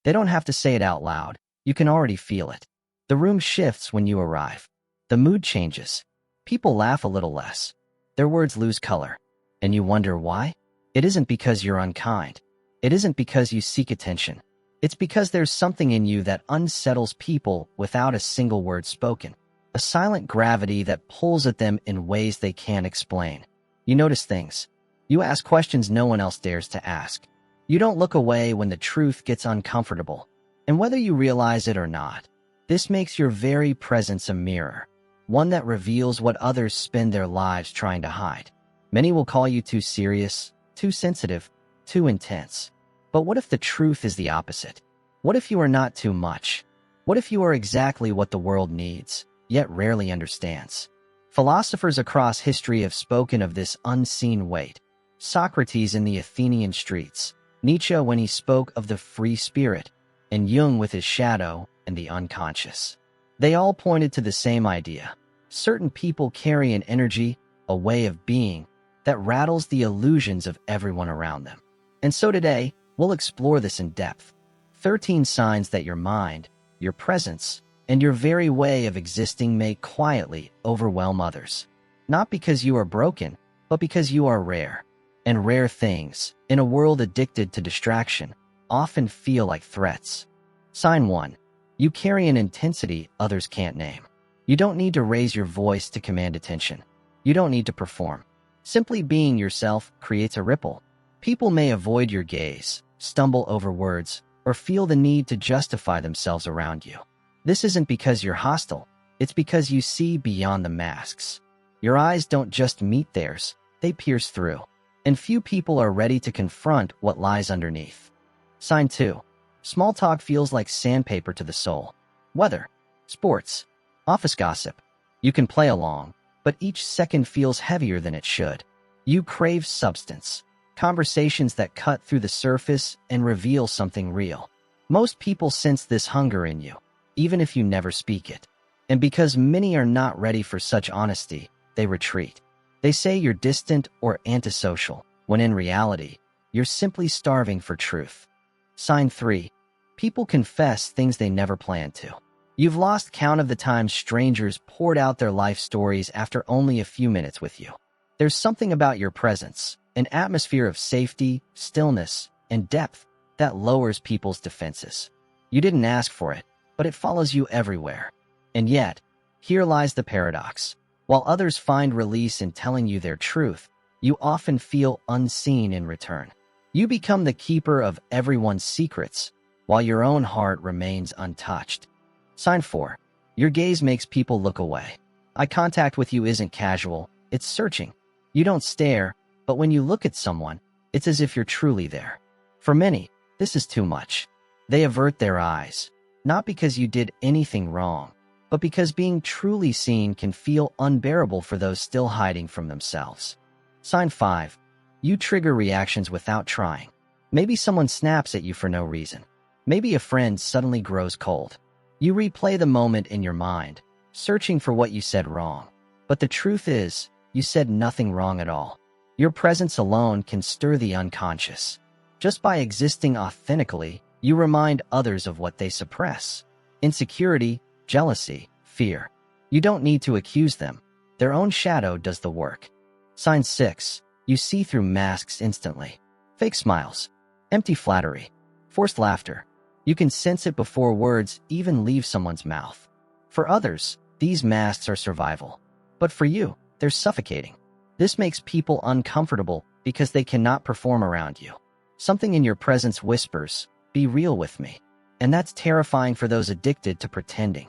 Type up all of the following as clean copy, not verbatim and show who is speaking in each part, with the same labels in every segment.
Speaker 1: They don't have to say it out loud. You can already feel it. The room shifts when you arrive. The mood changes. People laugh a little less. Their words lose color. And you wonder why? It isn't because you're unkind. It isn't because you seek attention. It's because there's something in you that unsettles people without a single word spoken. A silent gravity that pulls at them in ways they can't explain. You notice things. You ask questions no one else dares to ask. You don't look away when the truth gets uncomfortable. And whether you realize it or not, this makes your very presence a mirror, one that reveals what others spend their lives trying to hide. Many will call you too serious, too sensitive, too intense. But what if the truth is the opposite? What if you are not too much? What if you are exactly what the world needs, yet rarely understands? Philosophers across history have spoken of this unseen weight. Socrates in the Athenian streets, Nietzsche when he spoke of the free spirit, and Jung with his shadow and the unconscious. They all pointed to the same idea. Certain people carry an energy, a way of being, that rattles the illusions of everyone around them. And so today, we'll explore this in depth. 13 signs that your mind, your presence, and your very way of existing may quietly overwhelm others. Not because you are broken, but because you are rare. And rare things, in a world addicted to distraction, often feel like threats. Sign 1. You carry an intensity others can't name. You don't need to raise your voice to command attention. You don't need to perform. Simply being yourself creates a ripple. People may avoid your gaze, stumble over words, or feel the need to justify themselves around you. This isn't because you're hostile. It's because you see beyond the masks. Your eyes don't just meet theirs, they pierce through. And few people are ready to confront what lies underneath. Sign 2. Small talk feels like sandpaper to the soul. Weather, sports, office gossip. You can play along, but each second feels heavier than it should. You crave substance, conversations that cut through the surface and reveal something real. Most people sense this hunger in you, even if you never speak it. And because many are not ready for such honesty, they retreat. They say you're distant or antisocial, when in reality, you're simply starving for truth. Sign 3. People confess things they never planned to. You've lost count of the times strangers poured out their life stories after only a few minutes with you. There's something about your presence, an atmosphere of safety, stillness, and depth that lowers people's defenses. You didn't ask for it, but it follows you everywhere. And yet, here lies the paradox. While others find release in telling you their truth, you often feel unseen in return. You become the keeper of everyone's secrets, while your own heart remains untouched. Sign 4. Your gaze makes people look away. Eye contact with you isn't casual, it's searching. You don't stare, but when you look at someone, it's as if you're truly there. For many, this is too much. They avert their eyes, not because you did anything wrong, but because being truly seen can feel unbearable for those still hiding from themselves. Sign 5. You trigger reactions without trying. Maybe someone snaps at you for no reason. Maybe a friend suddenly grows cold. You replay the moment in your mind, searching for what you said wrong. But the truth is, you said nothing wrong at all. Your presence alone can stir the unconscious. Just by existing authentically, you remind others of what they suppress. Insecurity, jealousy, fear. You don't need to accuse them. Their own shadow does the work. Sign 6. You see through masks instantly. Fake smiles, empty flattery, forced laughter. You can sense it before words even leave someone's mouth. For others, these masks are survival. But for you, they're suffocating. This makes people uncomfortable because they cannot perform around you. Something in your presence whispers, "Be real with me." And that's terrifying for those addicted to pretending.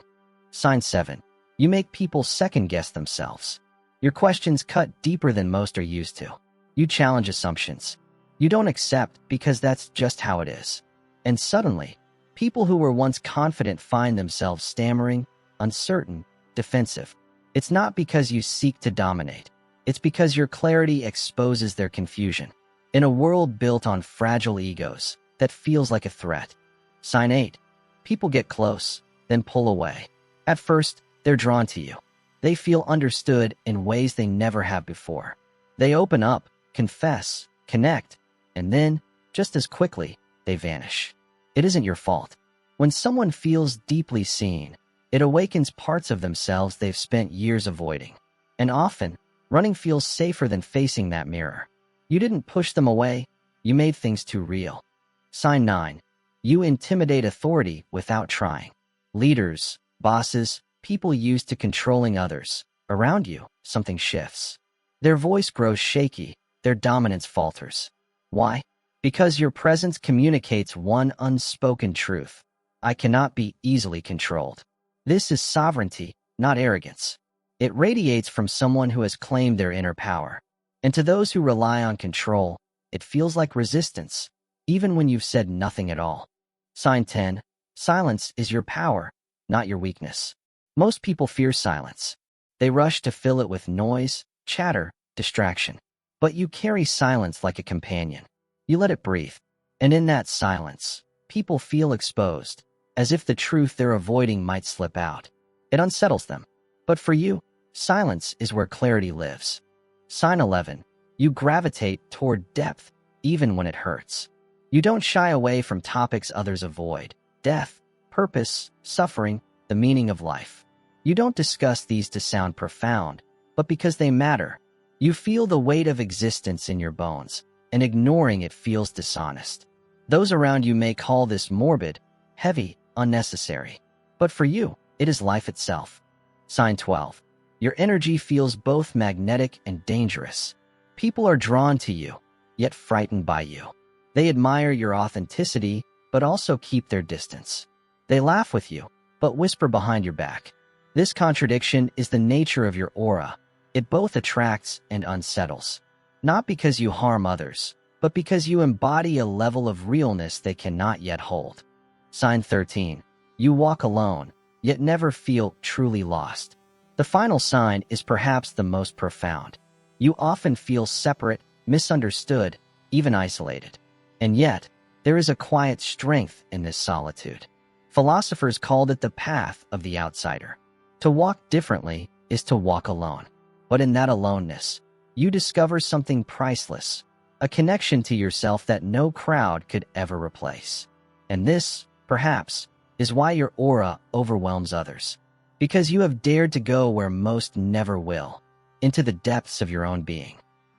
Speaker 1: Sign 7. You make people second-guess themselves. Your questions cut deeper than most are used to. You challenge assumptions. You don't accept because that's just how it is. And suddenly, people who were once confident find themselves stammering, uncertain, defensive. It's not because you seek to dominate. It's because your clarity exposes their confusion. In a world built on fragile egos, that feels like a threat. Sign 8. People get close, then pull away. At first, they're drawn to you. They feel understood in ways they never have before. They open up, confess, connect, and then, just as quickly, they vanish. It isn't your fault. When someone feels deeply seen, it awakens parts of themselves they've spent years avoiding. And often, running feels safer than facing that mirror. You didn't push them away, you made things too real. Sign 9. You intimidate authority without trying. Leaders, bosses, people used to controlling others. Around you, something shifts. Their voice grows shaky, their dominance falters. Why? Because your presence communicates one unspoken truth. I cannot be easily controlled. This is sovereignty, not arrogance. It radiates from someone who has claimed their inner power. And to those who rely on control, it feels like resistance, even when you've said nothing at all. Sign 10. Silence is your power, not your weakness. Most people fear silence. They rush to fill it with noise, chatter, distraction. But you carry silence like a companion. You let it breathe. And in that silence, people feel exposed, as if the truth they're avoiding might slip out. It unsettles them. But for you, silence is where clarity lives. Sign 11. You gravitate toward depth, even when it hurts. You don't shy away from topics others avoid. Death, purpose, suffering, the meaning of life. You don't discuss these to sound profound, but because they matter. You feel the weight of existence in your bones, and ignoring it feels dishonest. Those around you may call this morbid, heavy, unnecessary. But for you, it is life itself. Sign 12. Your energy feels both magnetic and dangerous. People are drawn to you, yet frightened by you. They admire your authenticity, but also keep their distance. They laugh with you, but whisper behind your back. This contradiction is the nature of your aura. It both attracts and unsettles. Not because you harm others, but because you embody a level of realness they cannot yet hold. Sign 13. You walk alone, yet never feel truly lost. The final sign is perhaps the most profound. You often feel separate, misunderstood, even isolated. And yet, there is a quiet strength in this solitude. Philosophers called it the path of the outsider. To walk differently is to walk alone. But in that aloneness, you discover something priceless, a connection to yourself that no crowd could ever replace. And this, perhaps, is why your aura overwhelms others. Because you have dared to go where most never will, into the depths of your own being.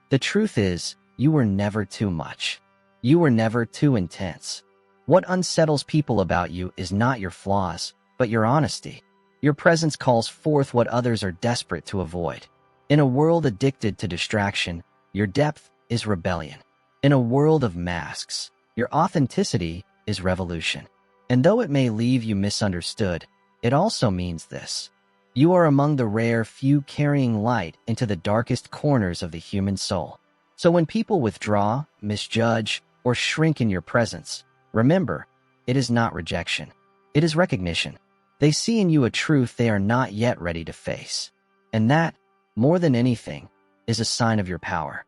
Speaker 1: The truth is, you were never too much. You were never too intense. What unsettles people about you is not your flaws, but your honesty. Your presence calls forth what others are desperate to avoid. In a world addicted to distraction, your depth is rebellion. In a world of masks, your authenticity is revolution. And though it may leave you misunderstood, it also means this. You are among the rare few carrying light into the darkest corners of the human soul. So when people withdraw, misjudge, or shrink in your presence, remember, it is not rejection. It is recognition. They see in you a truth they are not yet ready to face. And that, more than anything, is a sign of your power.